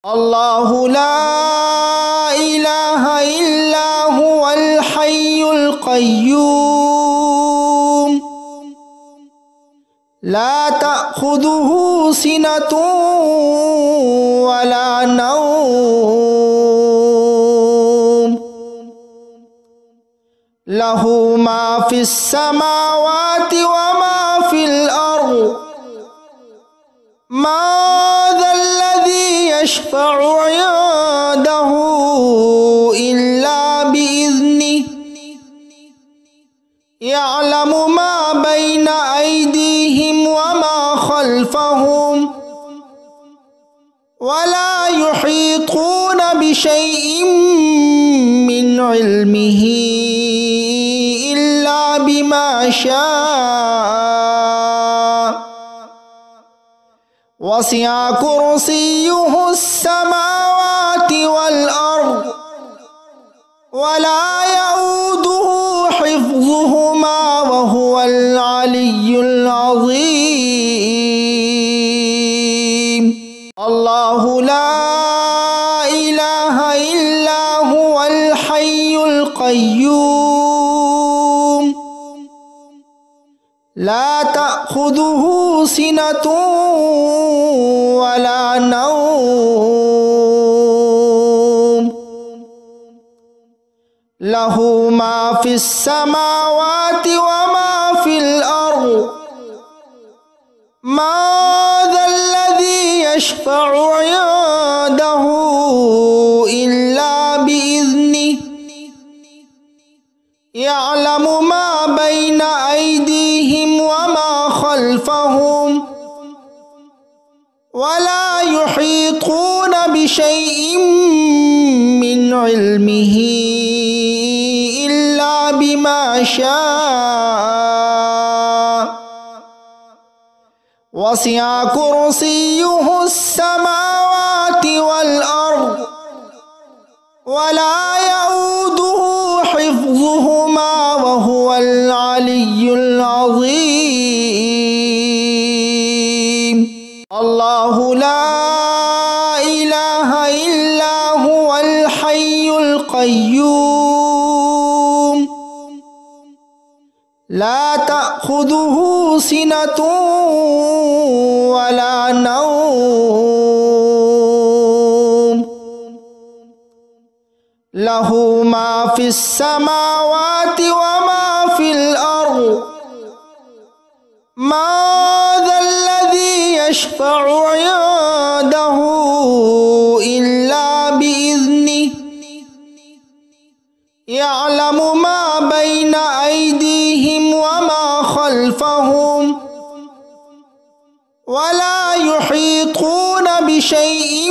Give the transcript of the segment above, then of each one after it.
الله لا إله إلا هو الحي القيوم لا تأخذه سنة ولا نوم له ما في السماوات وما في الأرض ما ذا الذي يشفع عنده إلا بإذنه يعلم ما بين أيديهم وما خلفهم ولا يحيطون بشيء من علمه إلا بما شاء وسع كرسيه السماوات والأرض ولا يؤوده حفظهما وهو العلي العظيم الله لا إله إلا هو الحي القيوم لا تأخذه سنة ولا نوم له ما في السماوات وما في الأرض ما ذا الذي يشفع عنده إلا بإذنه يعلم ما بين أيديهم وما خلفهم ولا يحيطون بشيء من علمه إلا بما شاء وسع كرسيه السماوات والأرض ولا يؤوده حفظهما وهو العلي العظيم الله لا إله إلا هو الحي القيوم لا تأخذه سنة ولا نوم له ما في السماوات وما في الأرض ما ذا الذي يشفع عنده إلا بإذنه يعلم ما بين أيديهم وما خلفهم ولا يحيطون بشيء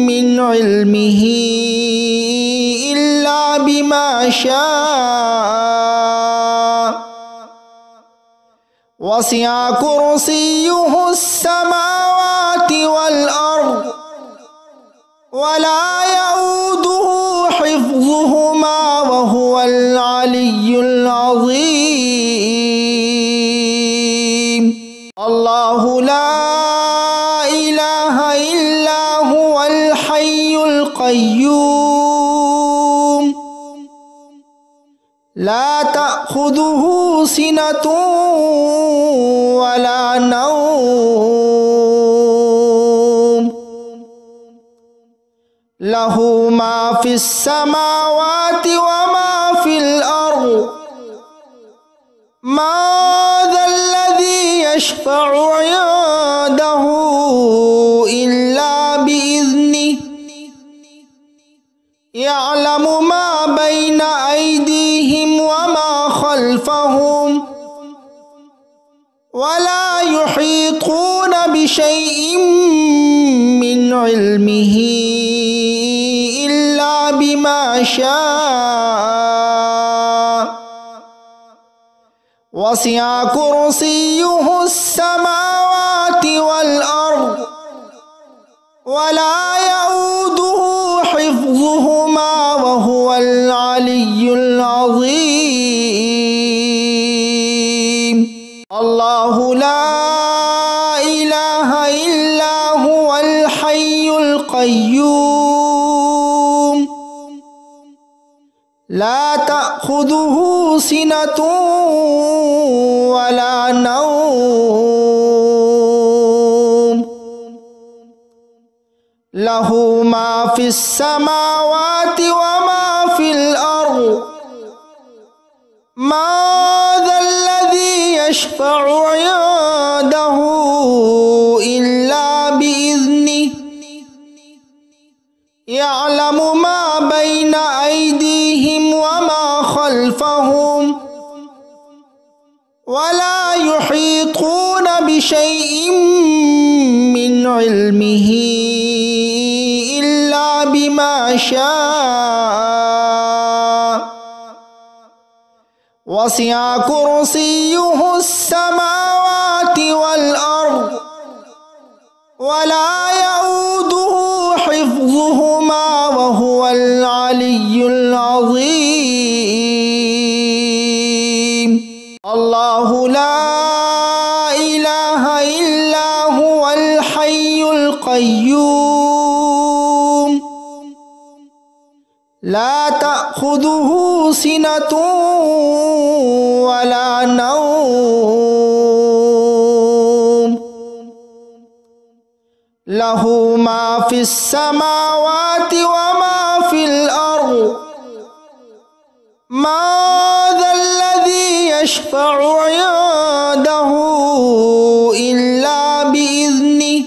من علمه إلا بما شاء وسع كرسيه السماوات والأرض ولا يؤوده حفظهما وهو العلي العظيم الله لا إله إلا هو الحي القيوم لا تأخذه سنة ولا نوم له ما في السماوات وما في الأرض ما ذا الذي يشفع عنده إلا بإذنه يعلم ما بين أيديهم وما خلفهم ولا يحيطون بشيء من علمه إلا بما شاء وسع كرسيه السماوات والأرض ولا يؤوده حفظهما وهو العلي العظيم الله لا إله إلا هو الحي القيوم القيوم لا تأخذه سنة ولا نوم له ما في السماوات وما في الأرض ما ذا الذي يشفع عنده إلا بإذنه يعلم ما بين أيديهم وما خلفهم ولا يحيطون بشيء من علمه إلا بما شاء وسع كرسيه السماوات والأرض ولا يؤوده حفظهما وهو العلي العظيم الله لا إله إلا هو الحي القيوم لا تأخذه سنة ولا نوم له ما في السماوات وما في الأرض ما ذا الذي يشفع عنده إلا بإذنه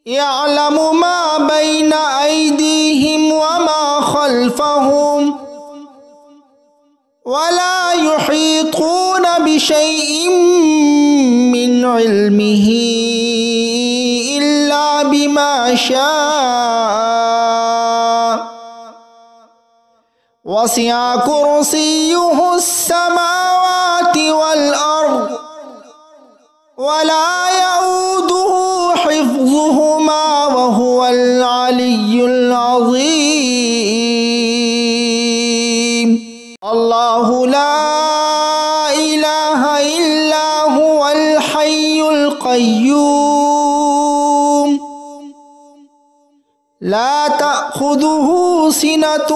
يعلم ما بين أيديهم وما خلفهم ولا يحيطون بشيء من علمه إلا بما شاء وسع كرسيه السماوات والأرض ولا يؤوده حفظهما وهو العلي العظيم الله لا إله إلا هو الحي القيوم لا تأخذه سنة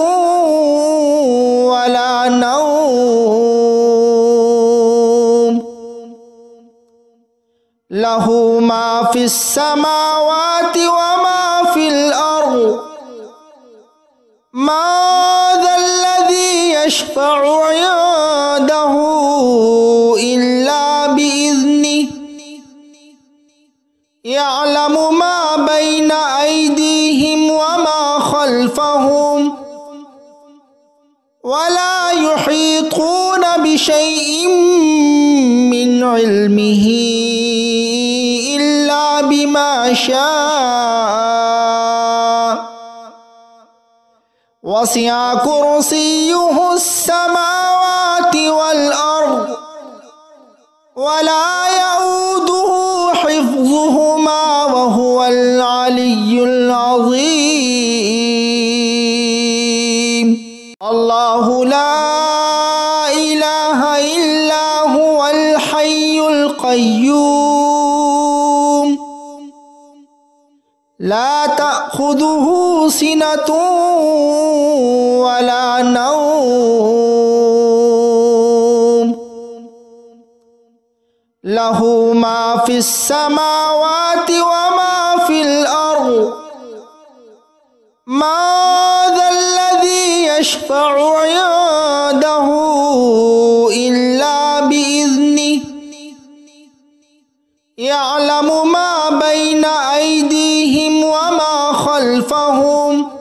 ولا نوم له ما في السماوات وما في الأرض ما ذا الذي يشفع عنده إلا بإذنه يعلم ما بين أيديهم وما خلفهم ولا يحيطون بشيء من علمه إلا بما شاء وسع كرسيه السماوات والأرض ولا يؤوده حفظهما وهو العلي العظيم الله لا إله إلا هو الحي القيوم لا تأخذه سنة ولا نوم له ما في السماوات وما في الأرض ما ذا الذي يشفع عنده إلا بإذنه يعلم ما بين أيديهم وما خلفهم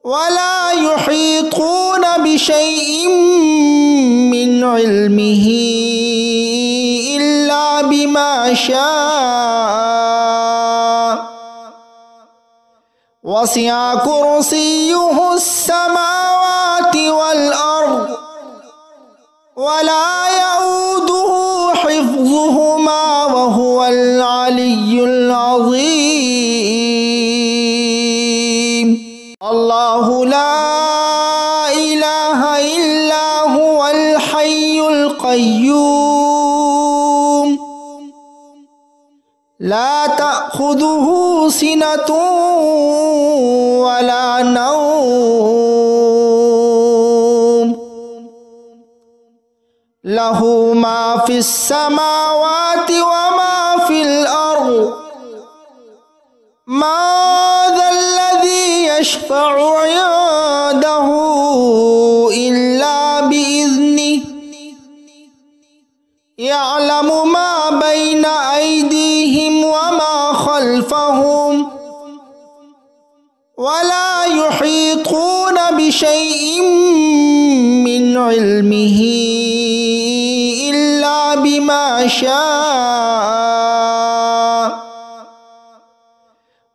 ولا يحيطون بشيء من علمه إلا بما شاء وسع كرسيه السماوات والأرض ولا يؤوده حفظهما وهو العلي العظيم الله لا إله إلا هو الحي القيوم لا تأخذه تأخذه سنة ولا نوم له ما في السماوات وما في الأرض ما ذا الذي يشفع عنده إلا بإذنه يعلم ما بين أيديهم وما خلفهم ولا يحيطون بشيء من علمه إلا بما شاء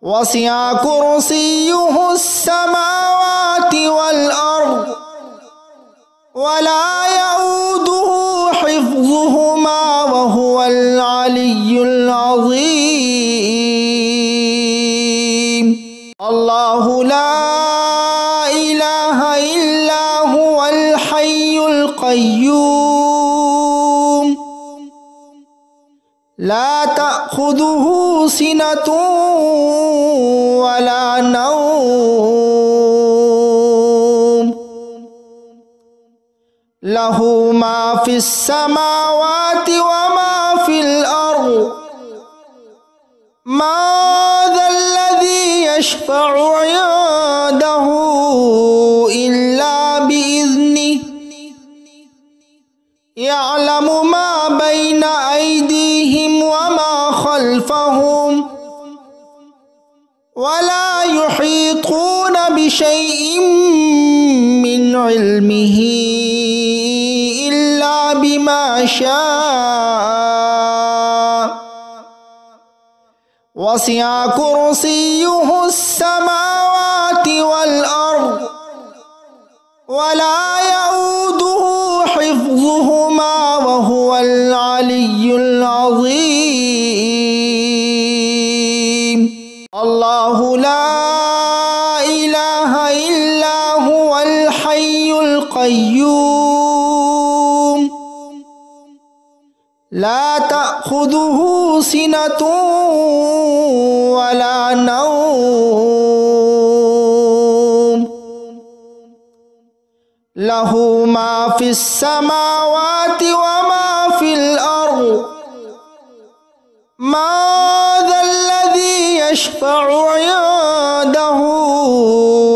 وسع كرسيه السماوات والأرض ولا يؤوده حفظهما وهو العلي العظيم الله لا إله إلا هو الحي القيوم لا تأخذه سنة ولا نوم له ما في السماوات وما في الأرض ما ذا الذي يشفع عنده إلا بإذنه يعلم ما بين أيديهم وما خلفهم ولا يحيطون بشيء من علمه إلا بما شاء وسع كرسيه السماوات والأرض ولا يؤوده حفظهما وهو العلي العظيم الله لا إله إلا هو الحي القيوم لا تأخذه سنة ولا نوم له ما في السماوات وما في الأرض ما ذا الذي يشفع عنده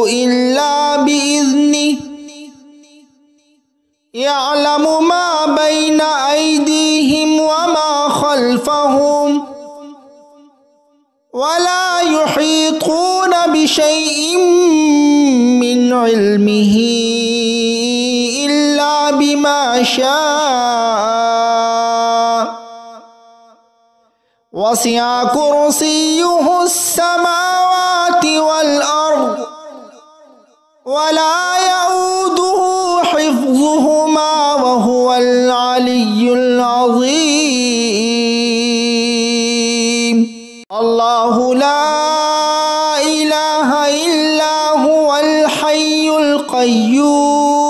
إلا بإذنه يعلم ما بين أيديهم وما خلفهم ولا يحيطون بشيء من علمه إلا بما شاء وسع كرسيه السماوات والأرض ولا يؤوده حفظهما وهو العلي العظيم الله لا إله إلا هو الحي القيوم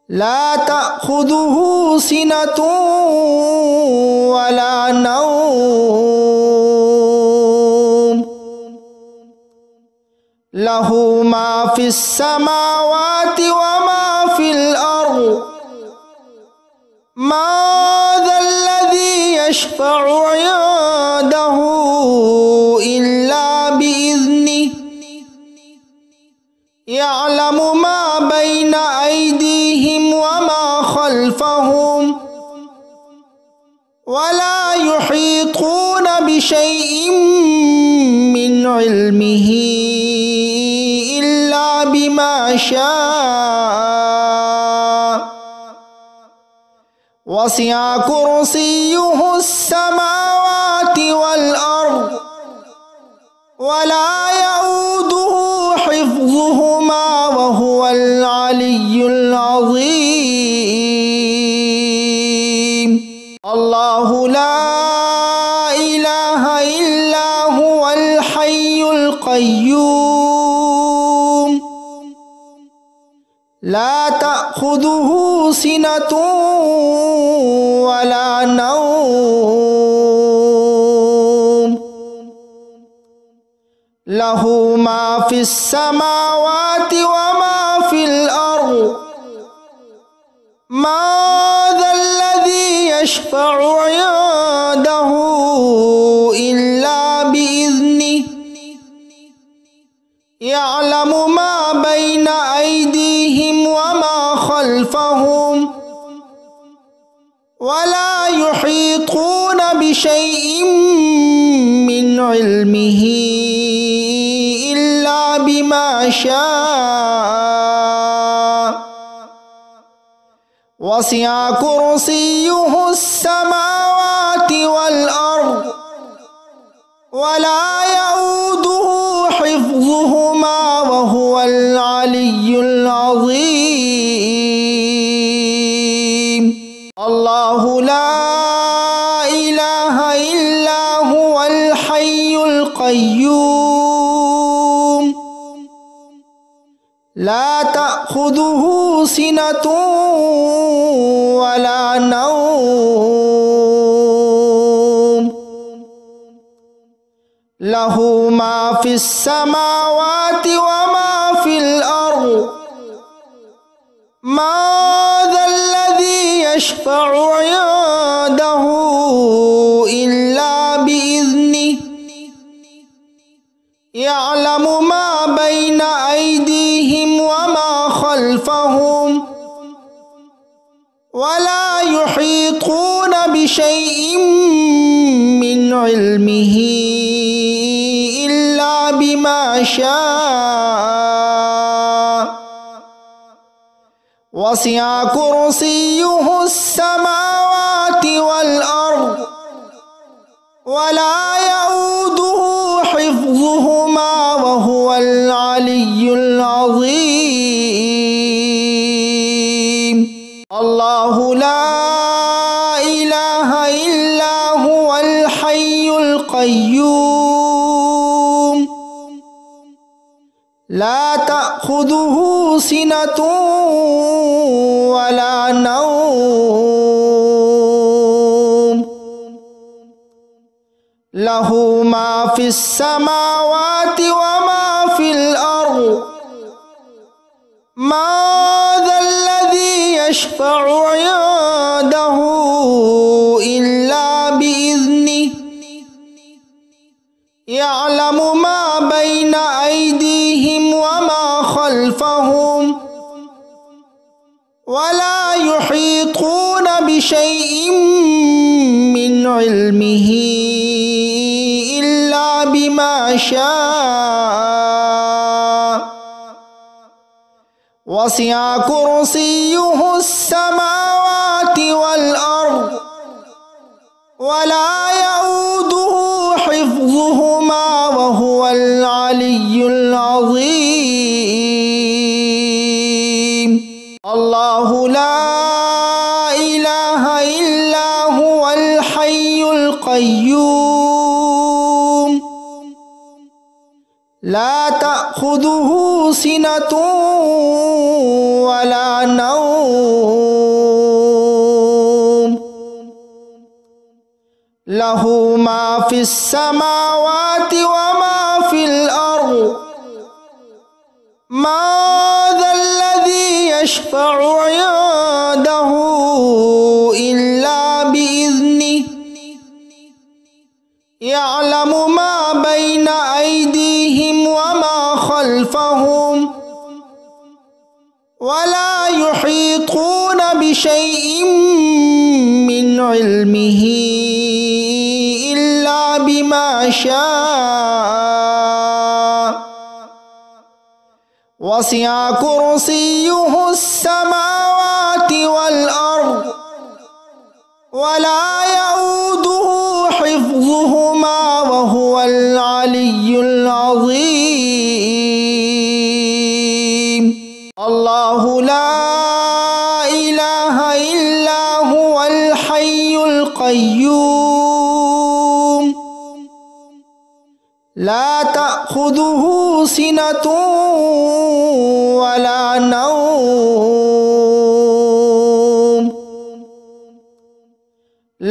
لا تأخذه سنة ولا نوم له ما في السماوات وما في الأرض ما ذا الذي يشفع عنده إلا بإذنه يعلم ما بين أيديهم وما خلفهم ولا يحيطون بشيء من علمه إلا بما شاء وسع كرسيه السماوات والأرض ولا يؤوده حفظهما وهو العلي العظيم الله لا إله إلا هو الحي القيوم لا تأخذه سنة ولا نوم লাহু মা ফিস সামাওয়াতি ওয়া মা ফিল আরদ মা যাল্লাযী ইয়াশফা'ু 'ইনদাহু ইল্লা বিইذনিহি ইয়া'লামু মা বাইনা আইদিহিম ওয়া মা খালফাহুম ওয়া লা ইউহীতুনা বিশাইইন মিন ইলমিহি ইল্লা বিমা শাআ ওয়াসি'a কুরসিয়্যুহুস সামাওয়াতি ওয়াল আরদ ওয়া লা ইয়াউদুহু হিফযুহুমা ওয়া হুয়াল আলিয়্যুল আযীম। আল্লাহু লা ইলাহা ইল্লা হুয়াল হাইয়ুল কাইয়্যুম লা তা'খুযুহু সিনাতুন ওয়া লা নাওম লাহু মা ফিস সামাওয়াতি ওয়া মা ফিল আরদ মা যাল্লাযী ইয়াশফা'ু 'ইনদাহু ইল্লা বিইذনিহি ইয়া'লামু মা বাইনা আইদিহিম ওয়া মা খালফাহুম ওয়া লা ইউহীতুনা বিশাইইন মিন ইলমিহি ইল্লা বিমা শাআ ওয়াসি'a কুরসিয়্যুহুস সামাওয়াতি ওয়াল আরদ ওয়া লা ইয়াউদুহু হিফযুহুমা ওয়া হুয়াল আলিয়্যুল আযীম। আল্লাহু লা ইলাহা ইল্লা হুয়াল হাইয়ুল কাইয়্যুম লা তা'খুযুহু সিনাতুন ওয়া লা নাওম লাহু মা ফিস সামাওয়াতি ওয়া মা ফিল আরদ মা যাল্লাযী ইয়াশফা'ু 'ইনদাহু ইল্লা বিইذনিহি ইয়া'লামু মা বাইনা আইদিহিম ওয়া মা খালফাহুম ওয়া লা ইউহীতুনা বিশাইইন মিন ইলমিহি ইল্লা বিমা শাআ ওয়াসি'a কুরসিয়্যুহুস সামাওয়াতি ওয়াল আরদ ওয়া লা ইয়াউদুহু হিফযুহুমা ওয়া হুয়াল আলিয়্যুল আযীম। আল্লাহু লা ইলাহা ইল্লা হুয়াল হাইয়ুল কাইয়্যুম লা তা'খুযুহু সিনাতুন ওয়া লা নাওম লাহু মা ফিস সামাওয়াতি ওয়া মা ফিল আরদ মা যাল্লাযী ইয়াশফা'ু 'ইনদাহু ইল্লা বিইذনিহি ইয়া'লামু মা বাইনা আইদিহিম ওয়া মা খালফাহুম ওয়া লা ইউহীতুনা বিশাইইন মিন ইলমিহি ইল্লা বিমা শাআ ওয়াসি'a কুরসিয়্যুহুস সামাওয়াতি ওয়াল আরদ ওয়া লা ইয়াউদুহু হিফযুহুমা ওয়া হুয়াল আলিয়্যুল আযীম। আল্লাহু লা ইলাহা ইল্লা হুয়াল হাইয়ুল কাইয়্যুম লা তা'খুযুহু সিনাতুন ওয়া লা নাওম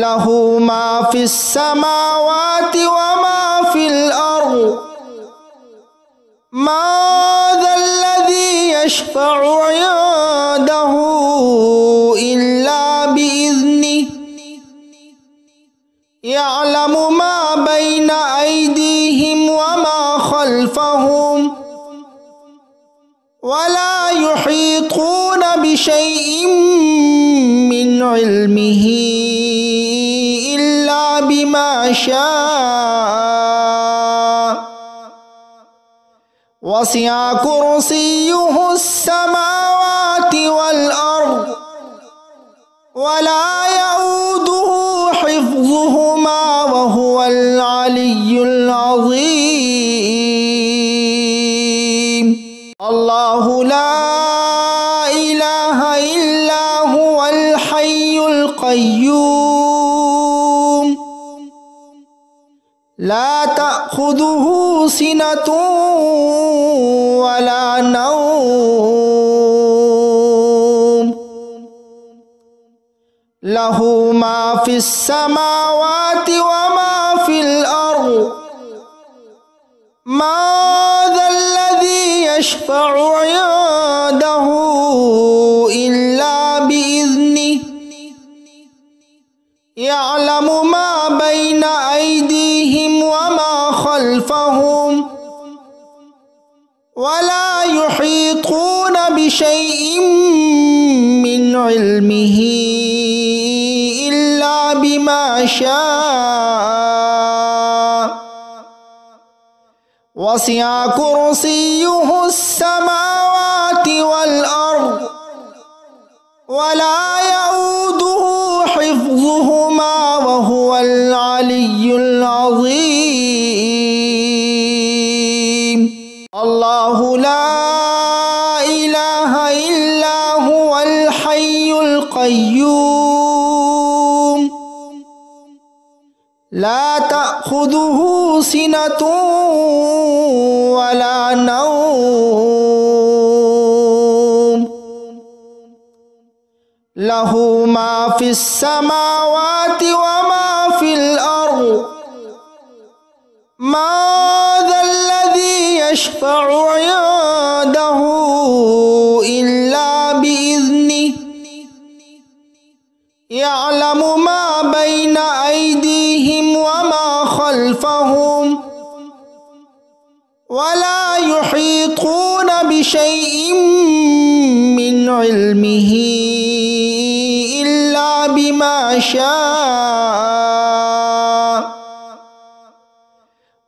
লাহু মা ফিস সামাওয়াতি ওয়া মা ফিল আরদ ما ذا الذي يشفع عنده إلا بإذنه يعلم ما بين أيديهم وما خلفهم ولا يحيطون بشيء من علمه إلا بما شاء وسع كرسيه السماوات والأرض ولا يؤوده حفظهما وهو العلي العظيم. الله لا إله إلا هو الحي القيوم لا تأخذه سنة ولا نوم له ما في السماوات وما في الأرض ما ذا الذي يشفع عنده إلا بإذنه يعلم ما بين أيديهم وما خلفهم ولا يحيطون بشيء من علمه إلا بما شاء وسع كرسيه السماوات والأرض ولا يؤوده حفظهما وهو العلي العظيم. الله لا إله إلا هو الحي القيوم لا تأخذه سنة ولا نوم له ما في السماوات وما في الأرض ما ذا الذي يشفع عنده إلا بإذنه يعلم ما بين أيديهم وما خلفهم ولا يحيطون بشيء من علمه إلا بما شاء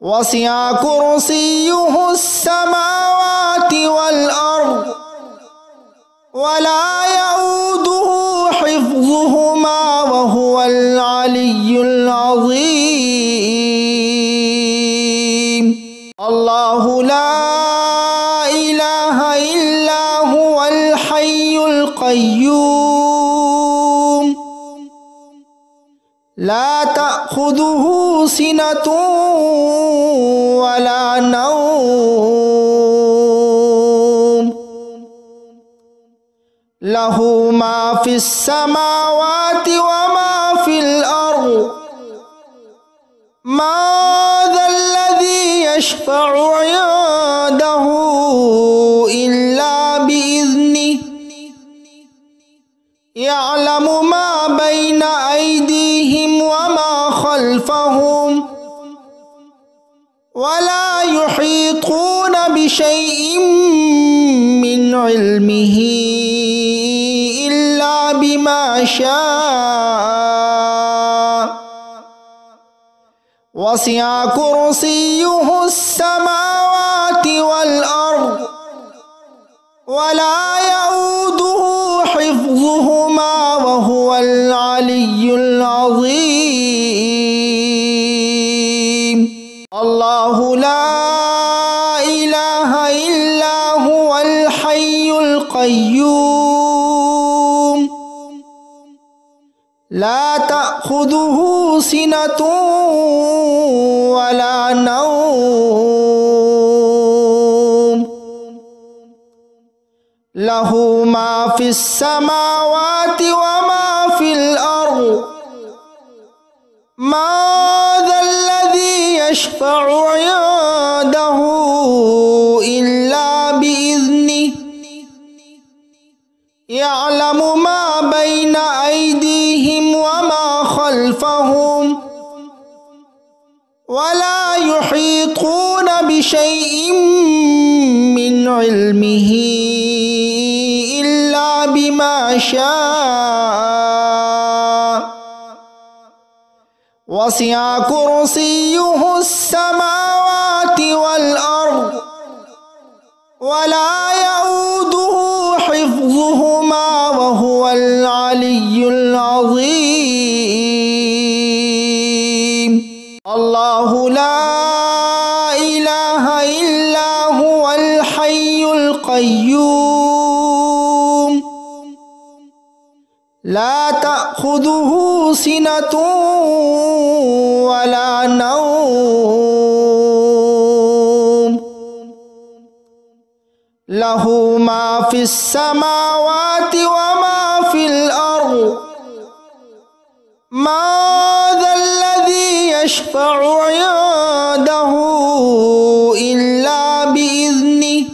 وسع كرسيه السماوات والأرض ولا يؤوده حفظهما وهو العلي العظيم. الله لا إله إلا هو الحي القيوم لا تأخذه سنة ولا نوم له ما في السماوات وما في الأرض ما ذا الذي يشفع عنده إلا بإذنه يعلم ما بين أيديهم وما خلفهم ولا يحيطون بشيء من علمه إلا بما شاء وسع كرسيه السماوات والأرض ولا يؤوده حفظهما وهو العلي العظيم. الله لا إله إلا هو الحي القيوم لا تأخذه سنة ولا نوم له ما في السماوات وما في الأرض ما ذا الذي يشفع عنده ولا يحيطون بشيء من علمه إلا بما شاء وسع كرسيه السماوات والأرض ولا يؤوده حفظهما وهو العلي العظيم الله لا إله إلا هو الحي القيوم لا تأخذه سنة ولا نوم له ما في السماوات وما في الأرض ما ذا الذي يشفع عنده إلا بإذنه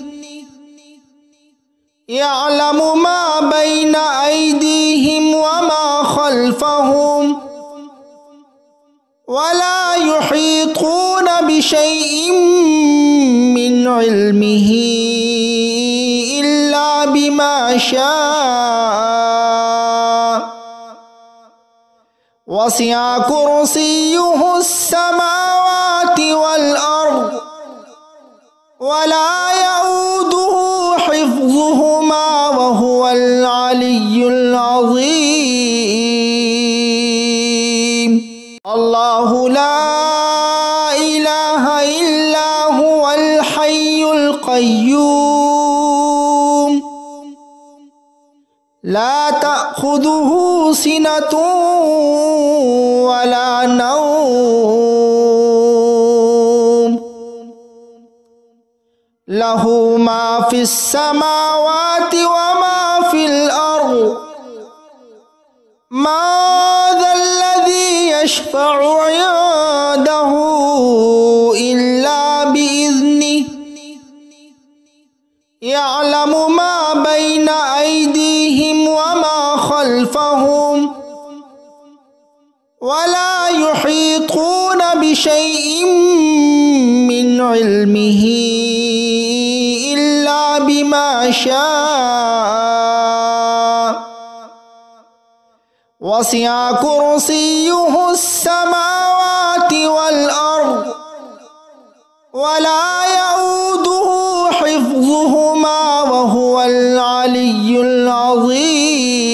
يعلم ما بين أيديهم وما خلفهم ولا يحيطون بشيء من علمه إلا بما شاء وسع كرسيه السماوات والأرض ولا يؤوده حفظهما وهو العلي العظيم الله لا إله إلا هو الحي القيوم لا تأخذه سنة ولا نوم له ما في السماوات وما في الأرض ما ذا الذي يشفع عنده إلا بإذنه يعلم ما بين أيديهم وما خلفهم ولا يحيطون بشيء من علمه إلا بما شاء وسع كرسيه السماوات والأرض ولا يؤوده حفظهما وهو العلي العظيم